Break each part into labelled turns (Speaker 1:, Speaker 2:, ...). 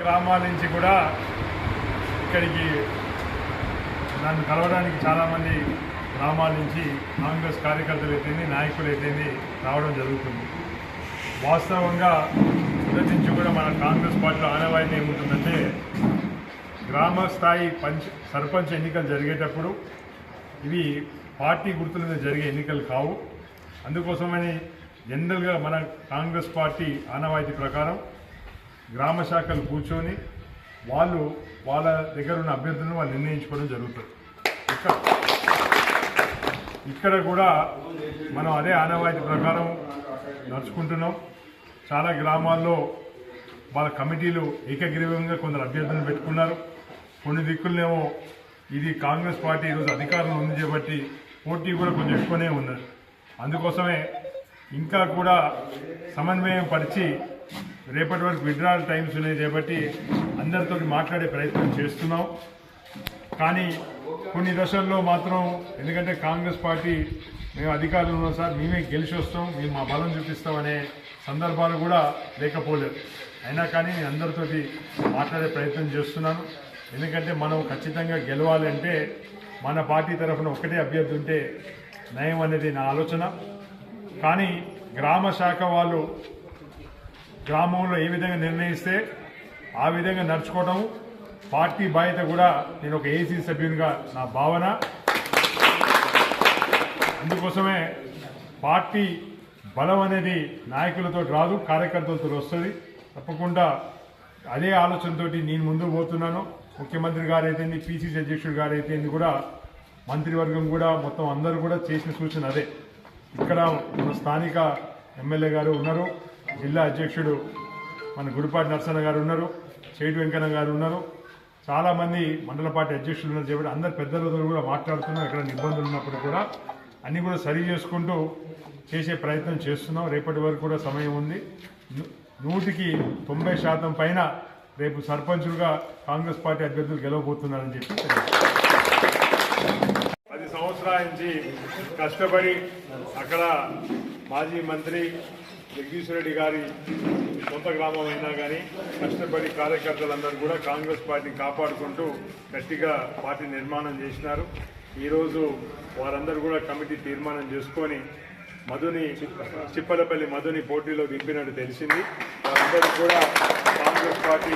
Speaker 1: గ్రామాల నుంచి కూడా ఇక్కడికి నన్ను కలవడానికి చాలామంది గ్రామాల నుంచి కాంగ్రెస్ కార్యకర్తలు అయితేంది నాయకులు అయితేంది రావడం జరుగుతుంది. వాస్తవంగా మొదటి నుంచి కూడా మన కాంగ్రెస్ పార్టీలో ఆనవాయితీ ఏముంటుందంటే గ్రామ స్థాయి సర్పంచ్ ఎన్నికలు జరిగేటప్పుడు ఇవి పార్టీ గుర్తుల మీద జరిగే ఎన్నికలు కావు. అందుకోసమని జనరల్గా మన కాంగ్రెస్ పార్టీ ఆనవాయితీ ప్రకారం గ్రామ శాఖలు కూర్చొని వాళ్ళ దగ్గర ఉన్న అభ్యర్థులను వాళ్ళు నిర్ణయించుకోవడం జరుగుతుంది. ఇక్కడ కూడా మనం అదే ఆనవాయితీ ప్రకారం నడుచుకుంటున్నాం. చాలా గ్రామాల్లో వాళ్ళ కమిటీలు ఏకగ్రీవంగా కొందరు అభ్యర్థులను పెట్టుకున్నారు. కొన్ని దిక్కులనేమో ఇది కాంగ్రెస్ పార్టీ ఈరోజు అధికారంలో ఉంది కాబట్టి పోటీ కూడా కొంచెం ఎక్కువనే ఉన్నది. అందుకోసమే ఇంకా కూడా సమన్వయం పరిచి రేపటి వరకు విత్డ్రాయల్ టైమ్స్ ఉన్నాయి కాబట్టి అందరితో మాట్లాడే ప్రయత్నం చేస్తున్నాం. కానీ కొన్ని దశల్లో మాత్రం ఎందుకంటే కాంగ్రెస్ పార్టీ మేము అధికారంలో ఉన్నాం సార్, మేమే గెలిచి వస్తాం, మేము మా బలం చూపిస్తామనే సందర్భాలు కూడా లేకపోలేదు. అయినా కానీ నేను అందరితోటి మాట్లాడే ప్రయత్నం చేస్తున్నాను. ఎందుకంటే మనం ఖచ్చితంగా గెలవాలంటే మన పార్టీ తరఫున ఒకటే అభ్యర్థి ఉంటే నయం అనేది నా ఆలోచన. కానీ గ్రామ శాఖ వాళ్ళు గ్రామంలో ఏ విధంగా నిర్ణయిస్తే ఆ విధంగా నడుచుకోవడం పార్టీ బాధ్యత కూడా నేను ఒక ఏసీ సభ్యునిగా నా భావన. అందుకోసమే పార్టీ బలం అనేది నాయకులతో రాదు, కార్యకర్తలతో వస్తుంది. తప్పకుండా అదే ఆలోచనతో నేను ముందుకు పోతున్నాను. ముఖ్యమంత్రి గారు అయితేంది, పిసిసి అధ్యక్షుడు గారు అయితేంది కూడా మంత్రివర్గం కూడా మొత్తం అందరూ కూడా చేసిన సూచన అదే. ఇక్కడ మన స్థానిక ఎమ్మెల్యే గారు ఉన్నారు, జిల్లా అధ్యక్షుడు మన గుడిపాటి నరసన్న గారు ఉన్నారు, చేటి వెంకన్న గారు ఉన్నారు, చాలామంది మండల పార్టీ అధ్యక్షులు ఉన్నారు. చెప్పి అందరు పెద్దలతో కూడా మాట్లాడుతున్నాం. ఎక్కడ ఇబ్బందులు ఉన్నప్పుడు కూడా అన్నీ కూడా సరి చేసుకుంటూ చేసే ప్రయత్నం చేస్తున్నాం. రేపటి వరకు కూడా సమయం ఉంది. 100% పైన రేపు సర్పంచులుగా కాంగ్రెస్ పార్టీ అభ్యర్థులు గెలవబోతున్నారని చెప్పి 10 సంవత్సరాల నుంచి కష్టపడి అక్కడ మాజీ మంత్రి జగదీశ్వర్ రెడ్డి గారి సొంత గ్రామం అయినా కానీ కష్టపడి కార్యకర్తలందరూ కూడా కాంగ్రెస్ పార్టీని కాపాడుకుంటూ గట్టిగా పార్టీ నిర్మాణం చేసినారు. ఈరోజు వారందరూ కూడా కమిటీ తీర్మానం చేసుకొని చిప్పలపల్లి మధుని పోటీలో దింపినట్టు తెలిసింది. వారందరూ కూడా కాంగ్రెస్ పార్టీ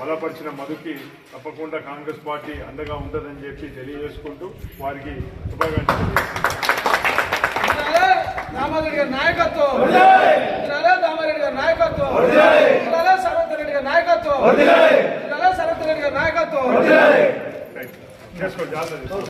Speaker 1: బలపరిచిన మధుకి తప్పకుండా కాంగ్రెస్ పార్టీ అండగా ఉంటుందని చెప్పి తెలియజేసుకుంటూ వారికి శుభాకాంక్షలు.
Speaker 2: దామోదర్ గారి నాయకత్వం, దామోదర్ గారి నాయకత్వం, సరత్ రెడ్డి గారి నాయకత్వం, సరత్ రెడ్డి గారి నాయకత్వం.
Speaker 1: చేసుకోండి.